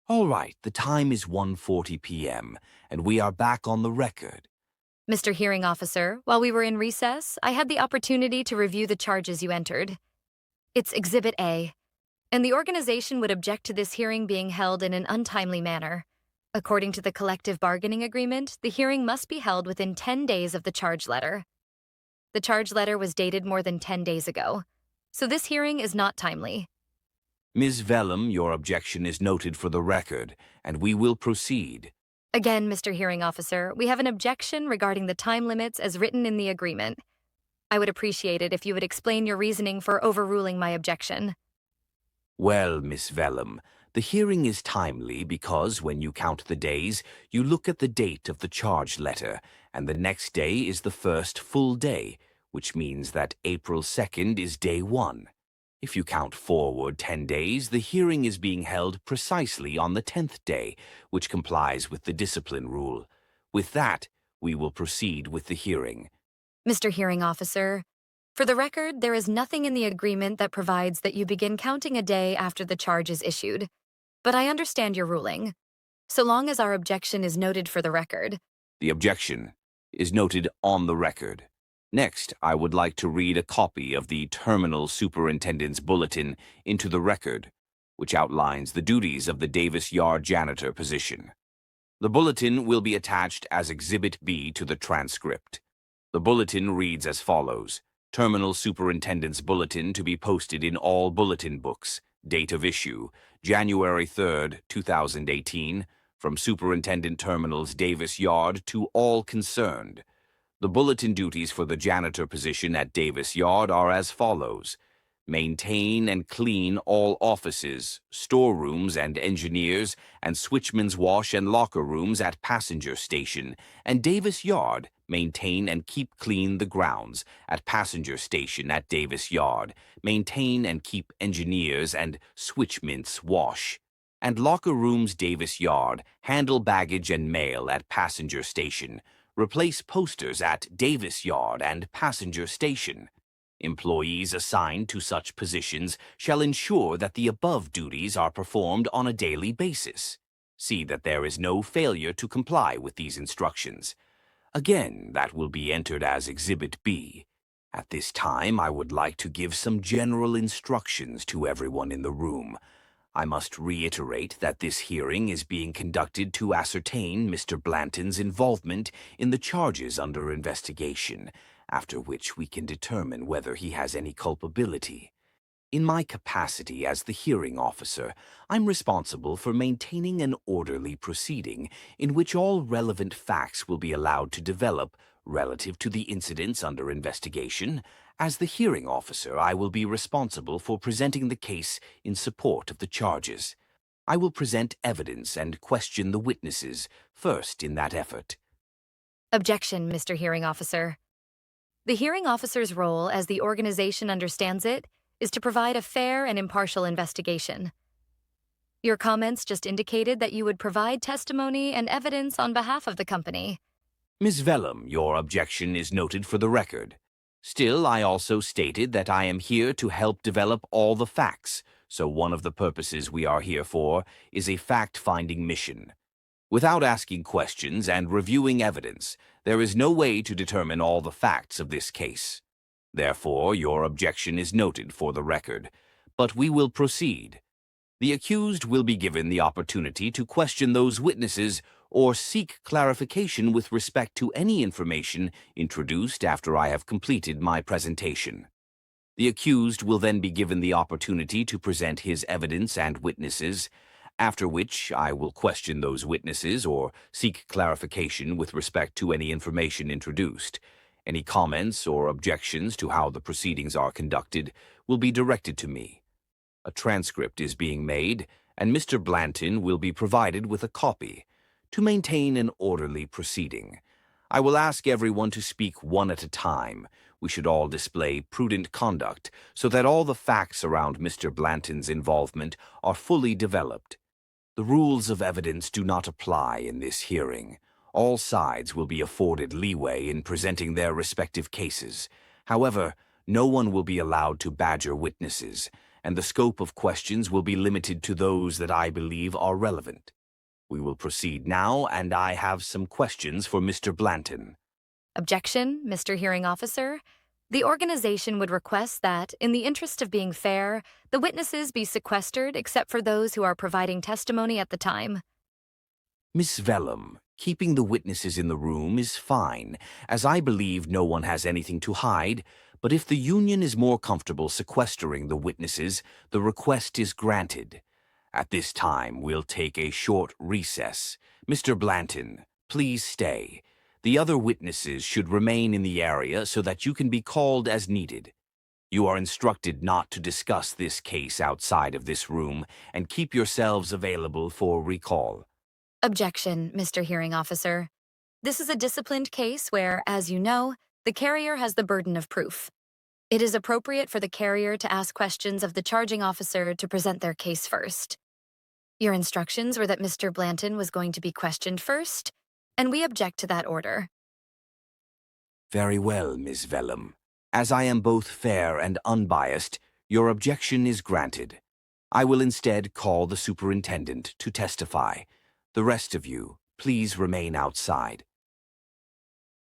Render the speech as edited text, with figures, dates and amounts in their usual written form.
All right, the time is 1:40 p.m., and we are back on the record. Mr. Hearing Officer, while we were in recess, I had the opportunity to review the charges you entered. It's Exhibit A, and the organization would object to this hearing being held in an untimely manner. According to the collective bargaining agreement, the hearing must be held within 10 days of the charge letter. The charge letter was dated more than 10 days ago, so this hearing is not timely. Ms. Vellum, your objection is noted for the record, and we will proceed. Again, Mr. Hearing Officer, we have an objection regarding the time limits as written in the agreement. I would appreciate it if you would explain your reasoning for overruling my objection. Well, Miss Vellum, the hearing is timely because when you count the days, you look at the date of the charge letter, and the next day is the first full day, which means that April 2nd is day 1. If you count forward 10 days, the hearing is being held precisely on the 10th day, which complies with the discipline rule. With that, we will proceed with the hearing. Mr. Hearing Officer, for the record, there is nothing in the agreement that provides that you begin counting a day after the charge is issued. But I understand your ruling. So long as our objection is noted for the record. The objection is noted on the record. Next, I would like to read a copy of the Terminal Superintendent's Bulletin into the record, which outlines the duties of the Davis Yard janitor position. The bulletin will be attached as Exhibit B to the transcript. The bulletin reads as follows: Terminal Superintendent's Bulletin to be posted in all bulletin books. Date of issue, January 3rd, 2018, from Superintendent Terminals Davis Yard to all concerned. The bulletin duties for the janitor position at Davis Yard are as follows: maintain and clean all offices, storerooms and engineers, and switchmen's wash and locker rooms at passenger station, and Davis Yard, maintain and keep clean the grounds at passenger station at Davis Yard, maintain and keep engineers and switchmen's wash, and locker rooms Davis Yard, handle baggage and mail at passenger station, replace posters at Davis Yard and passenger station. Employees assigned to such positions shall ensure that the above duties are performed on a daily basis. See that there is no failure to comply with these instructions. Again, that will be entered as Exhibit B. At this time, I would like to give some general instructions to everyone in the room. I must reiterate that this hearing is being conducted to ascertain Mr. Blanton's involvement in the charges under investigation, after which we can determine whether he has any culpability. In my capacity as the hearing officer, I'm responsible for maintaining an orderly proceeding in which all relevant facts will be allowed to develop relative to the incidents under investigation. As the hearing officer, I will be responsible for presenting the case in support of the charges. I will present evidence and question the witnesses first in that effort. Objection, Mr. Hearing Officer. The hearing officer's role, as the organization understands it, is to provide a fair and impartial investigation. Your comments just indicated that you would provide testimony and evidence on behalf of the company. Ms. Vellum, your objection is noted for the record. Still, I also stated that I am here to help develop all the facts, so one of the purposes we are here for is a fact-finding mission. Without asking questions and reviewing evidence, there is no way to determine all the facts of this case. Therefore, your objection is noted for the record, but we will proceed. The accused will be given the opportunity to question those witnesses or seek clarification with respect to any information introduced after I have completed my presentation. The accused will then be given the opportunity to present his evidence and witnesses, after which I will question those witnesses or seek clarification with respect to any information introduced. Any comments or objections to how the proceedings are conducted will be directed to me. A transcript is being made, and Mr. Blanton will be provided with a copy. To maintain an orderly proceeding, I will ask everyone to speak one at a time. We should all display prudent conduct so that all the facts around Mr. Blanton's involvement are fully developed. The rules of evidence do not apply in this hearing. All sides will be afforded leeway in presenting their respective cases. However, no one will be allowed to badger witnesses, and the scope of questions will be limited to those that I believe are relevant. We will proceed now, and I have some questions for Mr. Blanton. Objection, Mr. Hearing Officer. The organization would request that, in the interest of being fair, the witnesses be sequestered except for those who are providing testimony at the time. Miss Vellum, keeping the witnesses in the room is fine, as I believe no one has anything to hide, but if the union is more comfortable sequestering the witnesses, the request is granted. At this time, we'll take a short recess. Mr. Blanton, please stay. The other witnesses should remain in the area so that you can be called as needed. You are instructed not to discuss this case outside of this room and keep yourselves available for recall. Objection, Mr. Hearing Officer. This is a disciplined case where, as you know, the carrier has the burden of proof. It is appropriate for the carrier to ask questions of the charging officer to present their case first. Your instructions were that Mr. Blanton was going to be questioned first, and we object to that order. Very well, Miss Vellum. As I am both fair and unbiased, your objection is granted. I will instead call the superintendent to testify. The rest of you, please remain outside.